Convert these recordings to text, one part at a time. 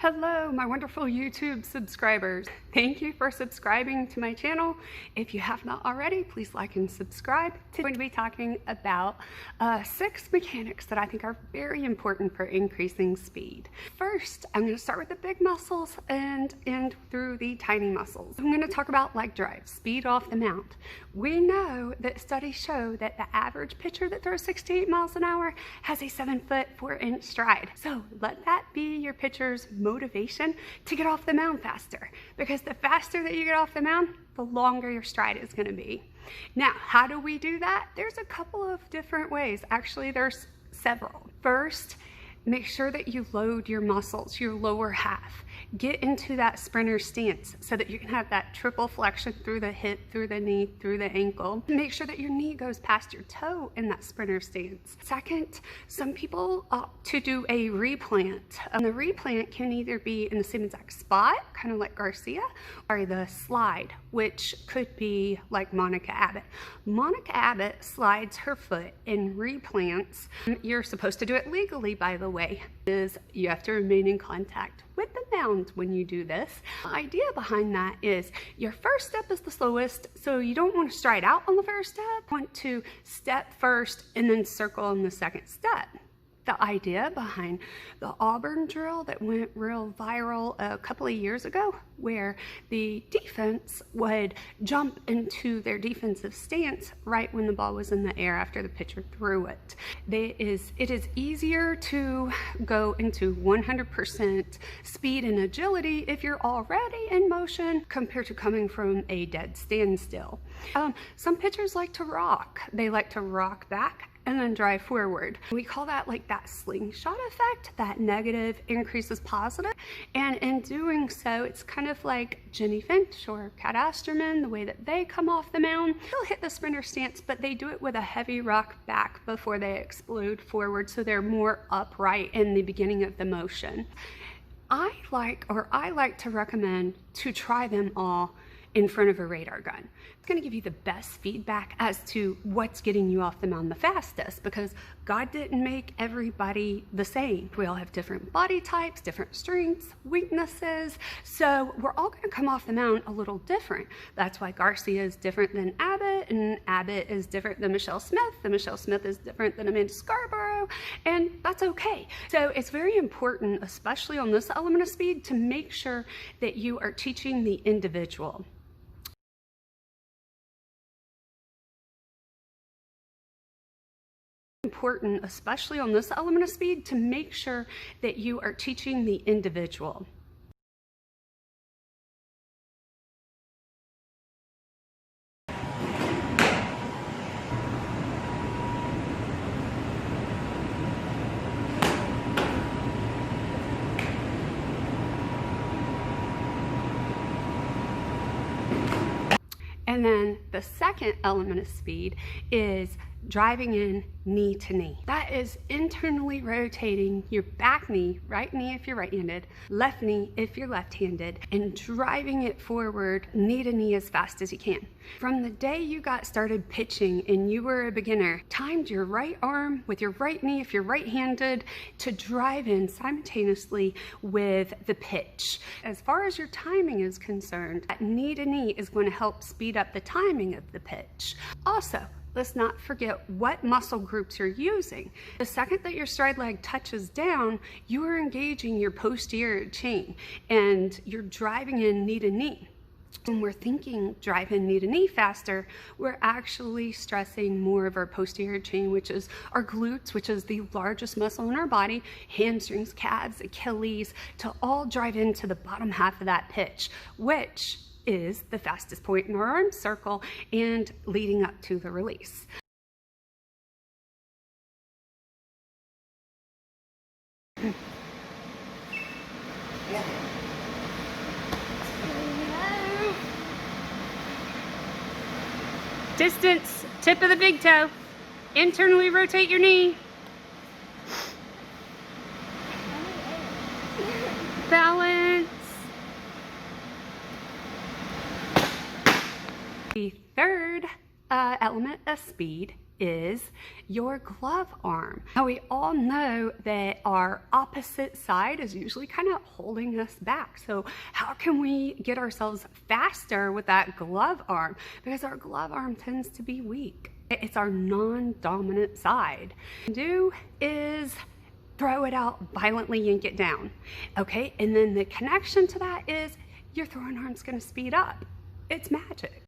Hello, my wonderful YouTube subscribers. Thank you for subscribing to my channel. If you have not already, please like and subscribe. Today I'm going to be talking about 6 mechanics that I think are very important for increasing speed. First, I'm going to start with the big muscles and end through the tiny muscles. I'm going to talk about leg drive, speed off the mound. We know that studies show that the average pitcher that throws 68 miles an hour has a 7-foot 4-inch stride. So let that be your pitcher's motivation to get off the mound faster, because the faster that you get off the mound, the longer your stride is going to be. Now, how do we do that? There's a couple of different ways. Actually, there's several. First, make sure that you load your muscles, your lower half. Get into that sprinter stance so that you can have that triple flexion through the hip, through the knee, through the ankle. Make sure that your knee goes past your toe in that sprinter stance. Second, some people opt to do a replant. The replant can either be in the same exact spot, kind of like Garcia, or the slide, which could be like Monica Abbott. Monica Abbott slides her foot and replants. You're supposed to do it legally, by the way. You have to remain in contact with the mound when you do this. The idea behind that is your first step is the slowest, so you don't want to stride out on the first step. You want to step first and then circle on the second step. The idea behind the Auburn drill that went real viral a couple of years ago, where the defense would jump into their defensive stance right when the ball was in the air after the pitcher threw it. It is easier to go into 100% speed and agility if you're already in motion compared to coming from a dead standstill. Some pitchers like to rock. They like to rock back and then drive forward. We call that like that slingshot effect, that negative increases positive. And in doing so, it's kind of like Jenny Finch or Cat Osterman, the way that they come off the mound. They'll hit the sprinter stance, but they do it with a heavy rock back before they explode forward, so they're more upright in the beginning of the motion. I like to recommend to try them all in front of a radar gun. It's going to give you the best feedback as to what's getting you off the mound the fastest, because God didn't make everybody the same. We all have different body types, different strengths, weaknesses, so we're all going to come off the mound a little different. That's why Garcia is different than Abbott, and Abbott is different than Michelle Smith, and Michelle Smith is different than Amanda Scarborough, and that's okay. So it's very important, especially on this element of speed, to make sure that you are teaching the individual. Important, especially on this element of speed, to make sure that you are teaching the individual. And then the second element of speed is driving in knee to knee. That is internally rotating your back knee, right knee if you're right-handed, left knee if you're left-handed, and driving it forward knee to knee as fast as you can. From the day you got started pitching and you were a beginner, timed your right arm with your right knee if you're right-handed to drive in simultaneously with the pitch. As far as your timing is concerned, that knee to knee is going to help speed up the timing of the pitch. Also, let's not forget what muscle groups you're using. The second that your stride leg touches down, you are engaging your posterior chain and you're driving in knee to knee. When we're thinking drive in knee to knee faster, we're actually stressing more of our posterior chain, which is our glutes, which is the largest muscle in our body, hamstrings, calves, Achilles, to all drive into the bottom half of that pitch, which is the fastest point in our arm circle and leading up to the release. Distance, tip of the big toe. Internally rotate your knee. Balance. The third element of speed is your glove arm. Now we all know that our opposite side is usually kind of holding us back. So how can we get ourselves faster with that glove arm? Because our glove arm tends to be weak. It's our non-dominant side. What you do is throw it out, violently yank it down. Okay, and then the connection to that is your throwing arm's gonna speed up. It's magic.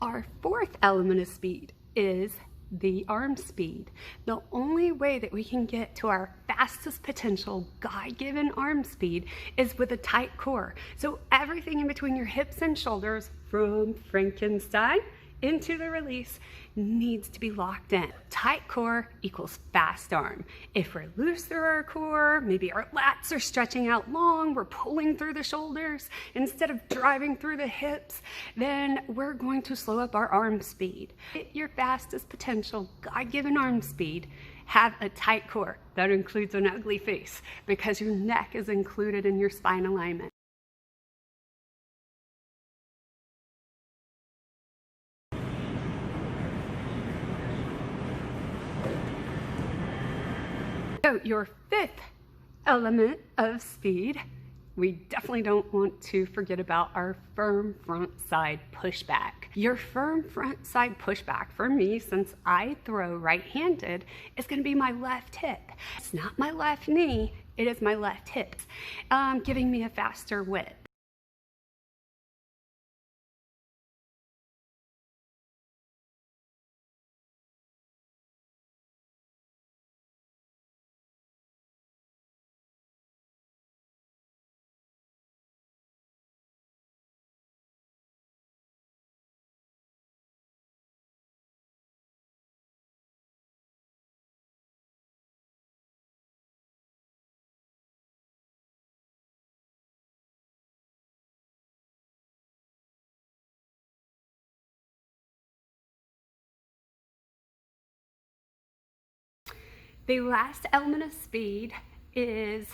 Our fourth element of speed is the arm speed. The only way that we can get to our fastest potential God-given arm speed is with a tight core. So everything in between your hips and shoulders, from Frankenstein into the release, needs to be locked in. Tight core equals fast arm. If we're loose through our core, maybe our lats are stretching out long, we're pulling through the shoulders instead of driving through the hips, then we're going to slow up our arm speed. At your fastest potential, God-given arm speed, have a tight core. That includes an ugly face because your neck is included in your spine alignment. So your fifth element of speed, we definitely don't want to forget about our firm front side pushback. Your firm front side pushback, for me, since I throw right-handed, is gonna be my left hip. It's not my left knee, it is my left hip, giving me a faster whip. The last element of speed is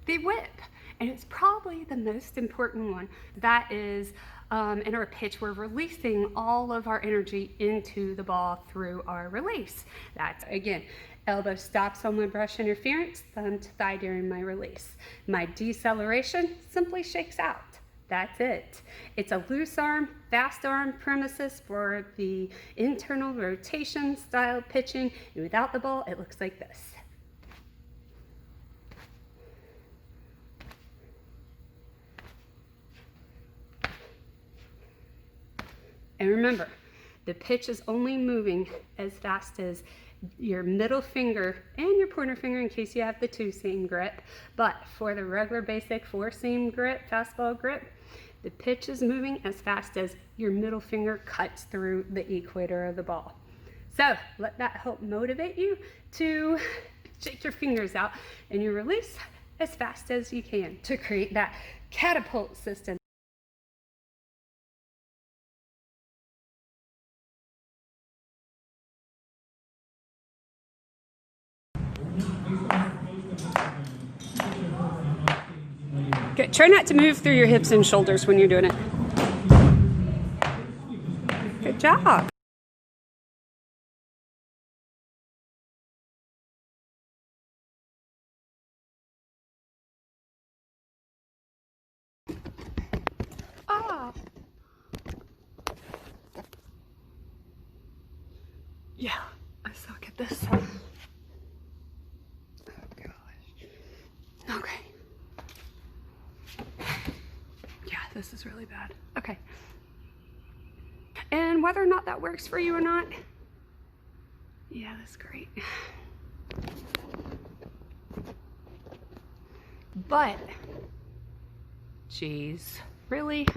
the whip, and it's probably the most important one. That is, in our pitch, we're releasing all of our energy into the ball through our release. That's, again, elbow stops on my brush interference, thumb to thigh during my release. My deceleration simply shakes out. That's it. It's a loose arm, fast arm premises for the internal rotation style pitching. And without the ball, it looks like this. And remember, the pitch is only moving as fast as your middle finger and your pointer finger in case you have the two seam grip. But for the regular basic four seam grip, fastball grip, the pitch is moving as fast as your middle finger cuts through the equator of the ball. So let that help motivate you to shake your fingers out and you release as fast as you can to create that catapult system. Good. Try not to move through your hips and shoulders when you're doing it. Good job. Ah. Yeah, I suck at this. Oh gosh. Okay. Yeah, this is really bad. Okay. And whether or not that works for you or not, yeah, that's great. But, geez, really?